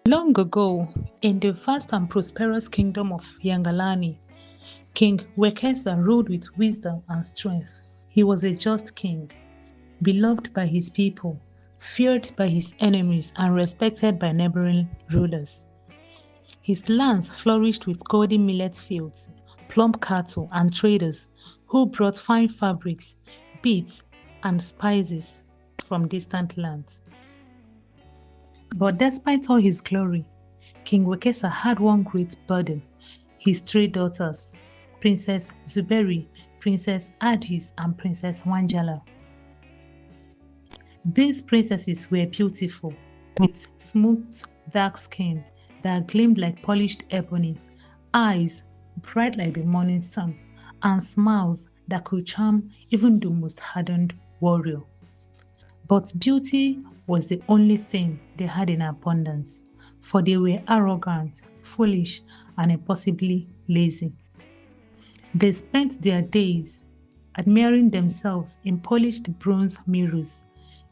Long ago, in the vast and prosperous kingdom of Nyangalani, King Wekesa ruled with wisdom and strength. He was a just king, beloved by his people, feared by his enemies, and respected by neighboring rulers. His lands flourished with golden millet fields, plump cattle, and traders who brought fine fabrics, beads, and spices from distant lands. But despite all his glory, King Wekesa had one great burden: his three daughters, Princess Zuberi, Princess Adhis, and Princess Wanjala. These princesses were beautiful, with smooth, dark skin that gleamed like polished ebony, eyes bright like the morning sun, and smiles that could charm even the most hardened warrior. But beauty was the only thing they had in abundance, for they were arrogant, foolish, and impossibly lazy. They spent their days admiring themselves in polished bronze mirrors,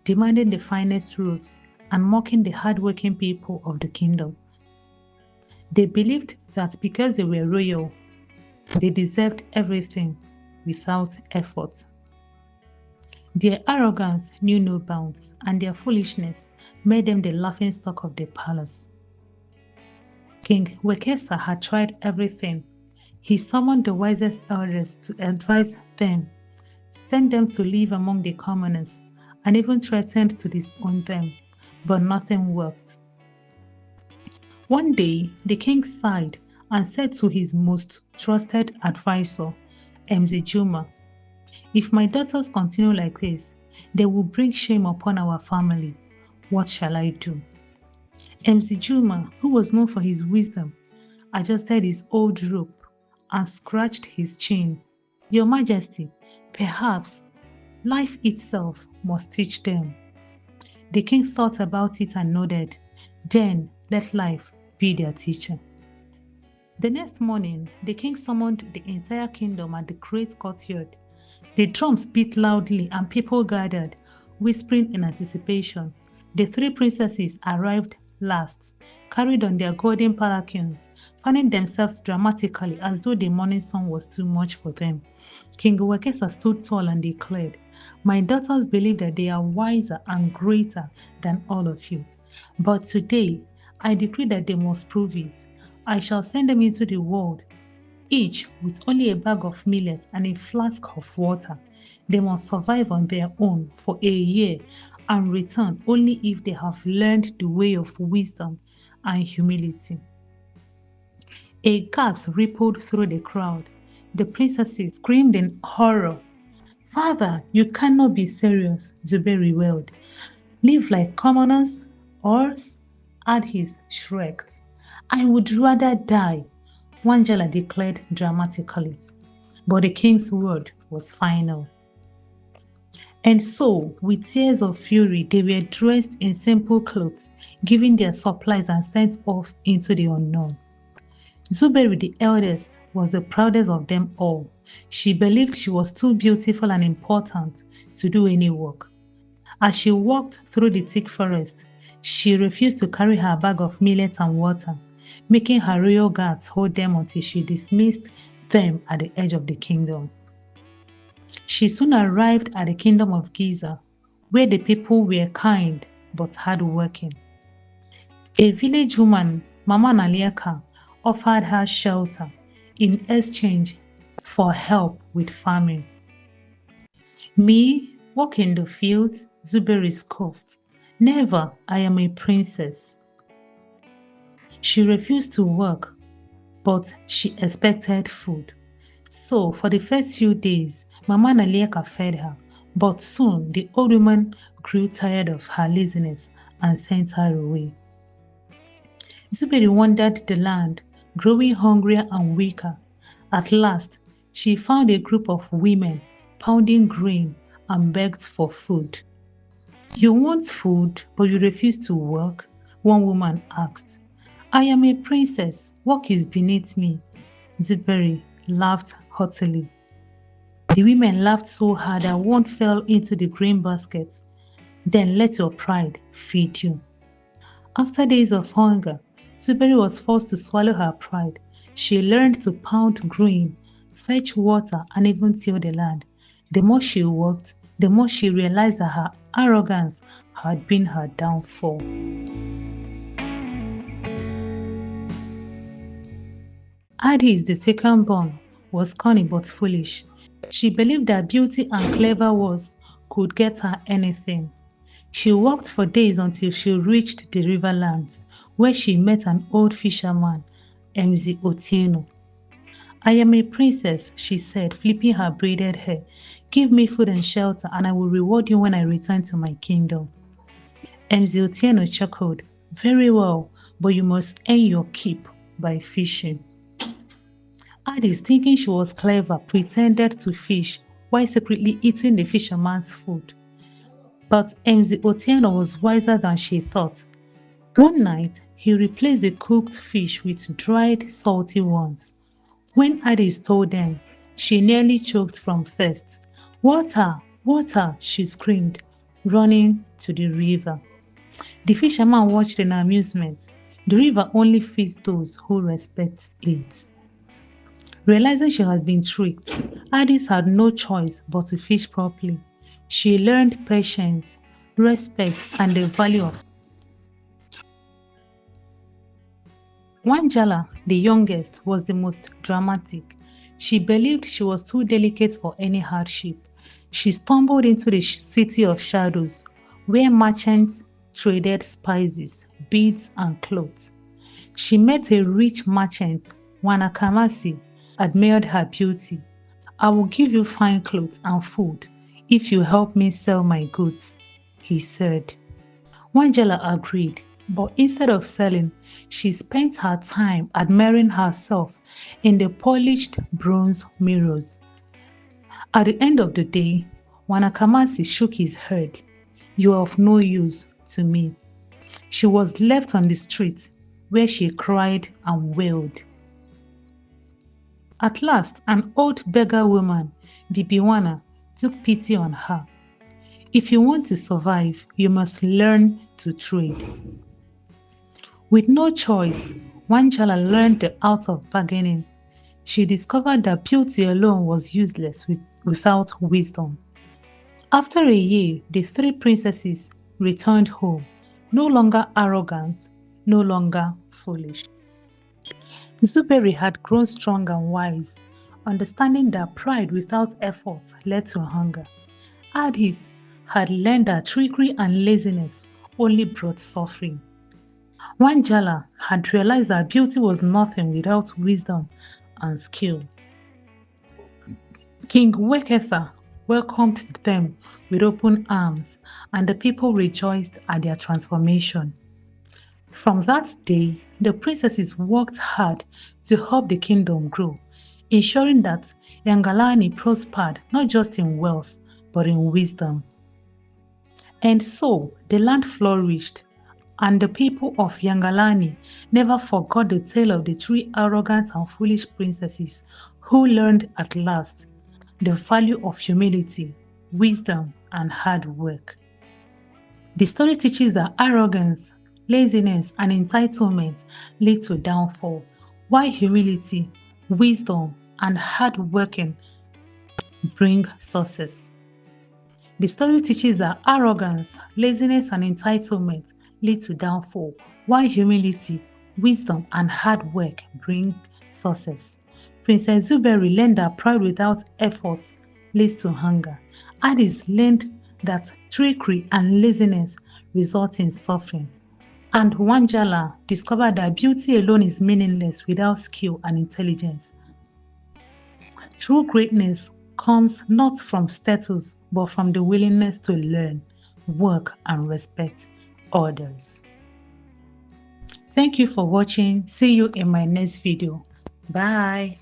demanding the finest robes, and mocking the hardworking people of the kingdom. They believed that because they were royal, they deserved everything without effort. Their arrogance knew no bounds, and their foolishness made them the laughingstock of the palace. King Wekesa had tried everything. He summoned the wisest elders to advise them, sent them to live among the commoners, and even threatened to disown them, but nothing worked. One day, the king sighed and said to his most trusted advisor, Juma, "If my daughters continue like this, they will bring shame upon our family. What shall I do?" Juma, who was known for his wisdom, adjusted his old rope and scratched his chin. "Your Majesty, perhaps life itself must teach them." The king thought about it and nodded. "Then let life be their teacher." The next morning, the king summoned the entire kingdom at the great courtyard. The drums beat loudly and people gathered, whispering in anticipation. The three princesses arrived last, carried on their golden palanquins, fanning themselves dramatically as though the morning sun was too much for them. King Wekesa stood tall and declared, "My daughters believe that they are wiser and greater than all of you. But today, I decree that they must prove it. I shall send them into the world, each with only a bag of millet and a flask of water. They must survive on their own for a year and return only if they have learned the way of wisdom and humility." A gasp rippled through the crowd. The princesses screamed in horror. "Father, you cannot be serious," Zuberi wailed. "Live like commoners?" Or Adhis shrieked. "I would rather die," Wanjala declared dramatically. But the king's word was final. And so, with tears of fury, they were dressed in simple clothes, giving their supplies and sent off into the unknown. Zuberi, the eldest, was the proudest of them all. She believed she was too beautiful and important to do any work. As she walked through the thick forest, she refused to carry her bag of millet and water, making her royal guards hold them until she dismissed them at the edge of the kingdom. She soon arrived at the kingdom of Giza, where the people were kind but hardworking. A village woman, Mama Nalieka, offered her shelter in exchange for help with farming. "Me, work in the fields?" Zuberi scoffed. "Never, I am a princess." She refused to work, but she expected food. So, for the first few days, Mama Nalieka fed her, but soon the old woman grew tired of her laziness and sent her away. Zuberi wandered the land, growing hungrier and weaker. At last, she found a group of women pounding grain and begged for food. "You want food, but you refuse to work?" one woman asked. "I am a princess. Work is beneath me." Zuberi laughed haughtily. The women laughed so hard that one fell into the grain basket. Then let your pride feed you. After days of hunger, Zuberi was forced to swallow her pride. She learned to pound grain, fetch water, and even till the land. The more she worked, the more she realized that her arrogance had been her downfall. Adhis, the second born, was cunning but foolish. She believed that beauty and clever words could get her anything. She walked for days until she reached the riverlands, where she met an old fisherman, Mz Otieno. "I am a princess," she said, flipping her braided hair. "Give me food and shelter, and I will reward you when I return to my kingdom." Mz Otieno chuckled. "Very well, but you must earn your keep by fishing." Adhis, thinking she was clever, pretended to fish while secretly eating the fisherman's food. But Mz Otieno was wiser than she thought. One night, he replaced the cooked fish with dried, salty ones. When Adhis told them, she nearly choked from thirst. "Water! Water!" she screamed, running to the river. The fisherman watched in amusement. The river only feeds those who respect it. Realizing she had been tricked, Adhis had no choice but to fish properly. She learned patience, respect, and the value of. Wanjala, the youngest, was the most dramatic. She believed she was too delicate for any hardship. She stumbled into the city of shadows, where merchants traded spices, beads, and clothes. She met a rich merchant, Wanakamasi, admired her beauty. "I will give you fine clothes and food if you help me sell my goods," he said. Wanjala agreed, but instead of selling, she spent her time admiring herself in the polished bronze mirrors. At the end of the day, Wanakamasi shook his head. "You are of no use to me." She was left on the street, where she cried and wailed. At last, an old beggar woman, Bibiwana, took pity on her. "If you want to survive, you must learn to trade." With no choice, Wanjala learned the art of bargaining. She discovered that beauty alone was useless without wisdom. After a year, the three princesses returned home, no longer arrogant, no longer foolish. Zuberi had grown strong and wise, understanding that pride without effort led to hunger. Adhis had learned that trickery and laziness only brought suffering. Wanjala had realized that beauty was nothing without wisdom and skill. King Wekesa welcomed them with open arms, and the people rejoiced at their transformation. From that day, the princesses worked hard to help the kingdom grow, ensuring that Nyangalani prospered not just in wealth, but in wisdom. And so the land flourished, and the people of Nyangalani never forgot the tale of the three arrogant and foolish princesses who learned at last the value of humility, wisdom, and hard work. The story teaches that arrogance, laziness, and entitlement lead to downfall, while humility, wisdom, and hard working bring success. The story teaches that arrogance, laziness, and entitlement lead to downfall, while humility, wisdom, and hard work bring success. Princess Zuberi learned that pride without effort leads to hunger. Adhis learned that trickery and laziness result in suffering. And Wanjala discovered that beauty alone is meaningless without skill and intelligence. True greatness comes not from status, but from the willingness to learn, work, and respect others. Thank you for watching. See you in my next video. Bye.